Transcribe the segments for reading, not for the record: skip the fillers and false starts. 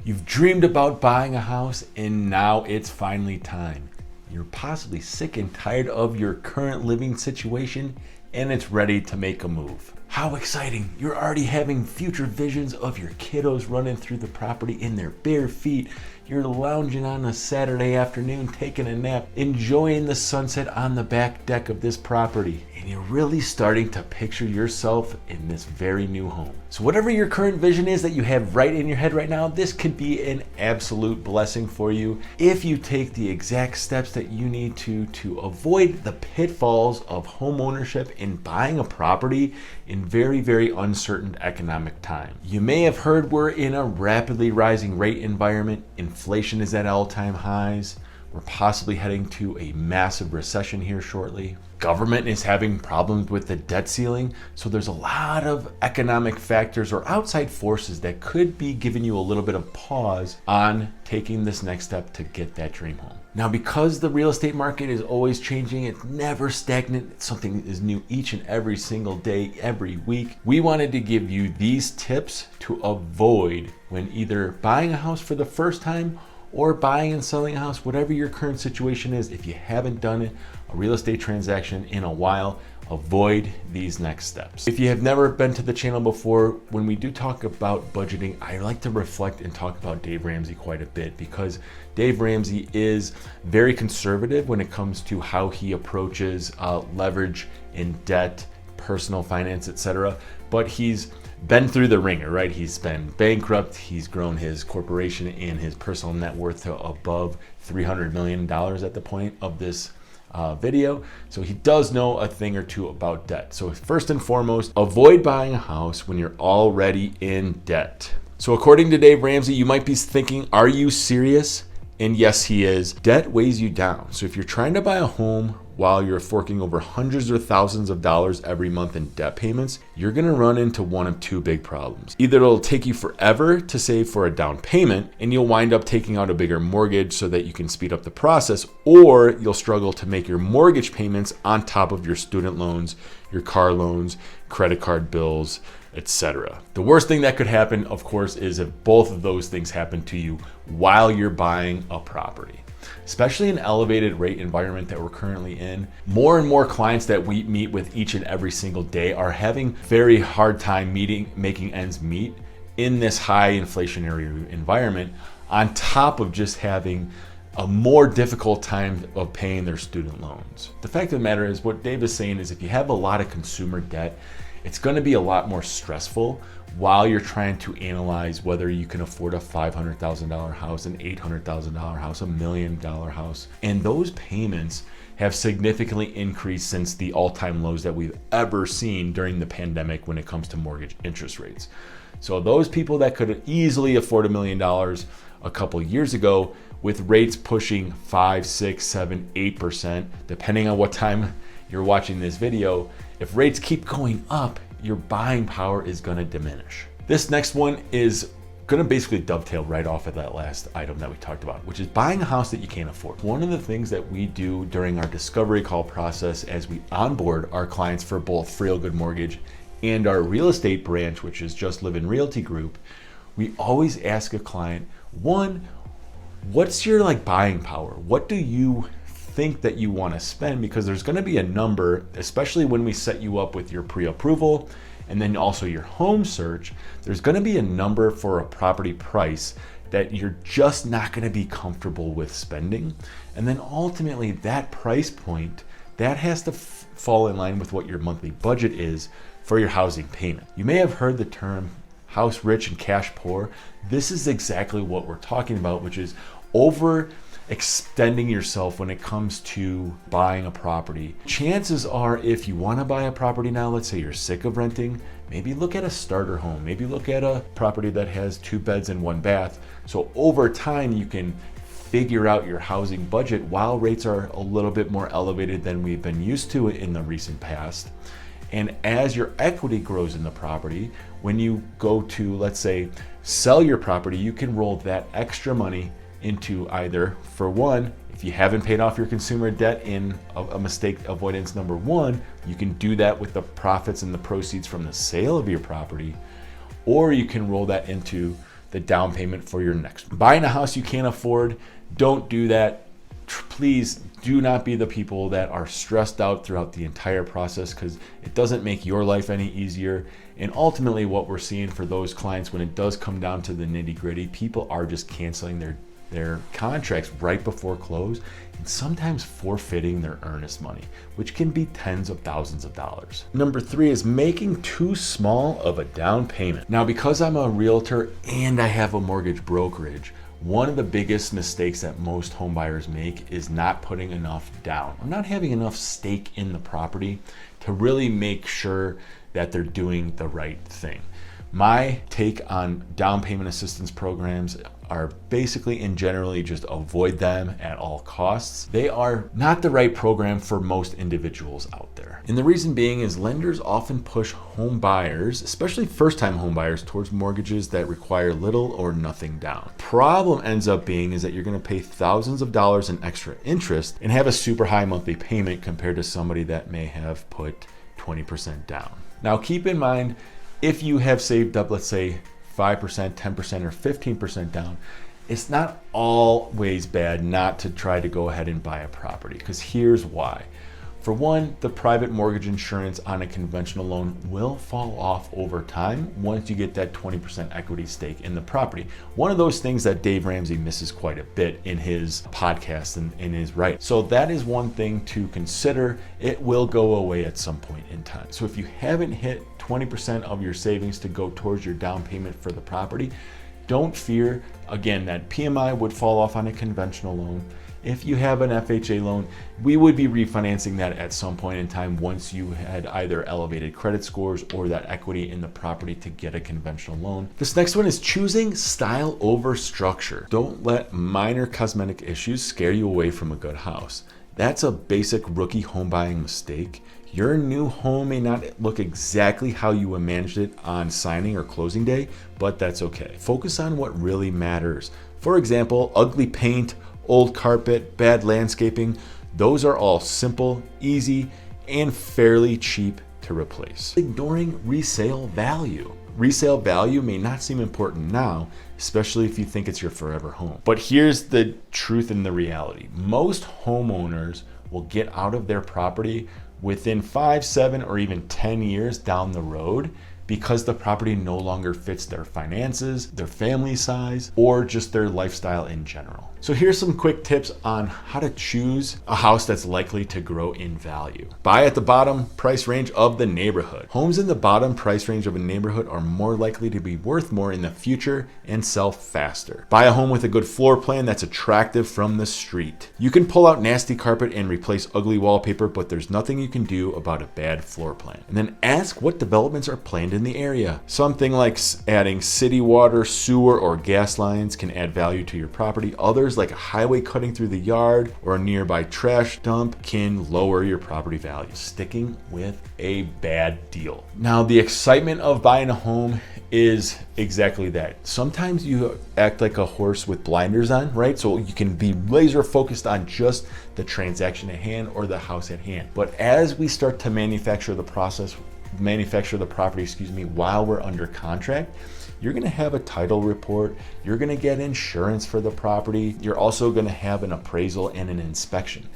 You've dreamed about buying a house and now it's finally time. You're possibly sick and tired of your current living situation and it's ready to make a move. How exciting! You're already having future visions of your kiddos running through the property in their bare feet. You're lounging on a Saturday afternoon, taking a nap, enjoying the sunset on the back deck of this property. And you're really starting to picture yourself in this very new home. So whatever your current vision is that you have right in your head right now, this could be an absolute blessing for you if you take the exact steps that you need to avoid the pitfalls of home ownership and buying a property in very, very uncertain economic time. You may have heard we're in a rapidly rising rate environment. Inflation is at all-time highs. We're possibly heading to a massive recession here shortly. Government is having problems with the debt ceiling, so there's a lot of economic factors or outside forces that could be giving you a little bit of pause on taking this next step to get that dream home. Now, because the real estate market is always changing, it's never stagnant, something is new each and every single day, every week, we wanted to give you these tips to avoid when either buying a house for the first time or buying and selling a house, whatever your current situation is. If you haven't done it, a real estate transaction in a while, avoid these next steps. If you have never been to the channel before, when we do talk about budgeting, I like to reflect and talk about Dave Ramsey quite a bit because Dave Ramsey is very conservative when it comes to how he approaches leverage and debt, personal finance, etc. But he's been through the ringer, right? He's been bankrupt. He's grown his corporation and his personal net worth to above $300 million at the point of this video. So he does know a thing or two about debt. So first and foremost, avoid buying a house when you're already in debt. So according to Dave Ramsey, you might be thinking, are you serious? And yes, he is. Debt weighs you down. So if you're trying to buy a home while you're forking over hundreds or thousands of dollars every month in debt payments, you're gonna run into one of two big problems. Either it'll take you forever to save for a down payment and you'll wind up taking out a bigger mortgage so that you can speed up the process, or you'll struggle to make your mortgage payments on top of your student loans, your car loans, credit card bills, etc. The worst thing that could happen, of course, is if both of those things happen to you while you're buying a property. Especially in an elevated rate environment that we're currently in, more and more clients that we meet with each and every single day are having very hard time making ends meet in this high inflationary environment, on top of just having a more difficult time of paying their student loans. The fact of the matter is, what Dave is saying is if you have a lot of consumer debt, it's going to be a lot more stressful while you're trying to analyze whether you can afford a $500,000 house, an $800,000 house, $1 million house. And those payments have significantly increased since the all-time lows that we've ever seen during the pandemic when it comes to mortgage interest rates. So those people that could easily afford $1 million a couple years ago, with rates pushing 5, 6, 7, 8%, depending on what time you're watching this video, if rates keep going up, your buying power is going to diminish. This next one is going to basically dovetail right off of that last item that we talked about, which is buying a house that you can't afford. One of the things that we do during our discovery call process as we onboard our clients for both Real Good Mortgage and our real estate branch, which is Just Live in Realty Group, we always ask a client, one, what's your buying power? What do you think that you want to spend? Because there's going to be a number, especially when we set you up with your pre-approval and then also your home search, there's going to be a number for a property price that you're just not going to be comfortable with spending. And then ultimately that price point, that has to fall in line with what your monthly budget is for your housing payment. You may have heard the term house rich and cash poor. This is exactly what we're talking about, which is overextending yourself when it comes to buying a property. Chances are, if you want to buy a property now, let's say you're sick of renting, maybe look at a starter home, maybe look at a property that has 2 beds and 1 bath. So over time you can figure out your housing budget while rates are a little bit more elevated than we've been used to in the recent past. And as your equity grows in the property, when you go to, let's say, sell your property, you can roll that extra money into either, for one, if you haven't paid off your consumer debt in a mistake avoidance number 1, you can do that with the profits and the proceeds from the sale of your property, or you can roll that into the down payment for your next one. Buying a house you can't afford, don't do that. Please do not be the people that are stressed out throughout the entire process, because it doesn't make your life any easier. And ultimately what we're seeing for those clients, when it does come down to the nitty gritty, people are just canceling their contracts right before close, and sometimes forfeiting their earnest money, which can be tens of thousands of dollars. Number 3 is making too small of a down payment. Now, because I'm a realtor and I have a mortgage brokerage, one of the biggest mistakes that most home buyers make is not putting enough down, or not having enough stake in the property to really make sure that they're doing the right thing. My take on down payment assistance programs are basically and generally just avoid them at all costs. They are not the right program for most individuals out there. And the reason being is lenders often push home buyers, especially first-time home buyers, towards mortgages that require little or nothing down. Problem ends up being is that you're going to pay thousands of dollars in extra interest and have a super high monthly payment compared to somebody that may have put 20% down. Now keep in mind, if you have saved up, let's say 5%, 10%, or 15% down, it's not always bad not to try to go ahead and buy a property, because here's why. For one, the private mortgage insurance on a conventional loan will fall off over time once you get that 20% equity stake in the property. One of those things that Dave Ramsey misses quite a bit in his podcast and in his writing. So that is one thing to consider. It will go away at some point in time. So if you haven't hit 20% of your savings to go towards your down payment for the property, don't fear, again, that PMI would fall off on a conventional loan. If you have an FHA loan, we would be refinancing that at some point in time once you had either elevated credit scores or that equity in the property to get a conventional loan. This next one is choosing style over structure. Don't let minor cosmetic issues scare you away from a good house. That's a basic rookie home buying mistake. Your new home may not look exactly how you imagined it on signing or closing day, but that's okay. Focus on what really matters. For example, ugly paint, old carpet, bad landscaping, those are all simple, easy, and fairly cheap to replace. Ignoring resale value. Resale value may not seem important now, especially if you think it's your forever home. But here's the truth and the reality. Most homeowners will get out of their property within 5, 7, or even 10 years down the road, because the property no longer fits their finances, their family size, or just their lifestyle in general. So here's some quick tips on how to choose a house that's likely to grow in value. Buy at the bottom price range of the neighborhood. Homes in the bottom price range of a neighborhood are more likely to be worth more in the future and sell faster. Buy a home with a good floor plan that's attractive from the street. You can pull out nasty carpet and replace ugly wallpaper, but there's nothing you can do about a bad floor plan. And then ask what developments are planned in the area. Something like adding city water, sewer, or gas lines can add value to your property. Others, like a highway cutting through the yard or a nearby trash dump, can lower your property value. Sticking with a bad deal. Now, the excitement of buying a home is exactly that. Sometimes you act like a horse with blinders on, right? So you can be laser focused on just the transaction at hand or the house at hand. But as we start to manufacture the property, while we're under contract, you're going to have a title report, you're going to get insurance for the property, you're also going to have an appraisal and an inspection.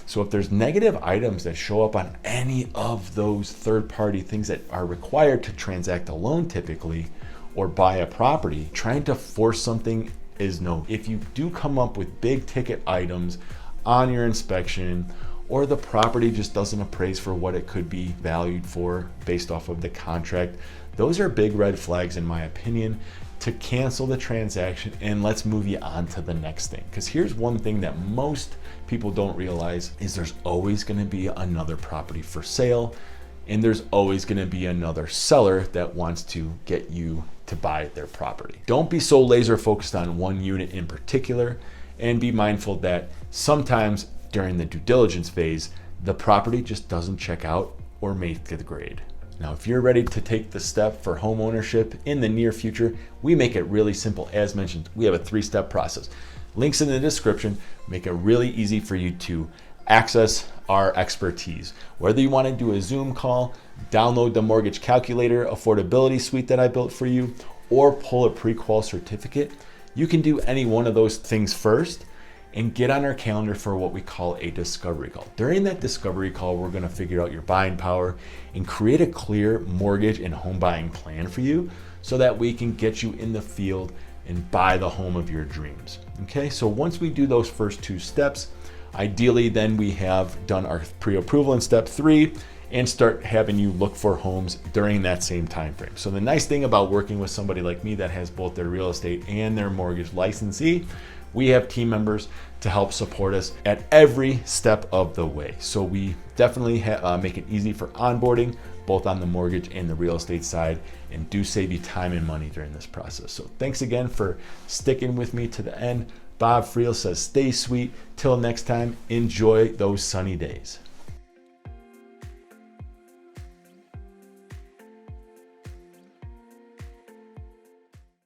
So if there's negative items that show up on any of those third-party things that are required to transact a loan typically, or buy a property, trying to force something is no. If you do come up with big ticket items on your inspection, or the property just doesn't appraise for what it could be valued for based off of the contract, those are big red flags in my opinion to cancel the transaction and let's move you on to the next thing. Because here's one thing that most people don't realize is there's always going to be another property for sale, and there's always going to be another seller that wants to get you to buy their property. Don't be so laser focused on one unit in particular, and be mindful that sometimes during the due diligence phase, the property just doesn't check out or make the grade. Now, if you're ready to take the step for home ownership in the near future, we make it really simple. As mentioned, we have a 3-step process. Links in the description make it really easy for you to access our expertise. Whether you want to do a Zoom call, download the mortgage calculator affordability suite that I built for you, or pull a pre-qual certificate, you can do any one of those things first and get on our calendar for what we call a discovery call. During that discovery call, we're gonna figure out your buying power and create a clear mortgage and home buying plan for you so that we can get you in the field and buy the home of your dreams. Okay, so once we do those first two steps, ideally then we have done our pre-approval in step 3 and start having you look for homes during that same time frame. So the nice thing about working with somebody like me that has both their real estate and their mortgage licensee, we have team members to help support us at every step of the way. So we definitely make it easy for onboarding, both on the mortgage and the real estate side, and do save you time and money during this process. So thanks again for sticking with me to the end. Bob Friel says, stay sweet. Till next time, enjoy those sunny days.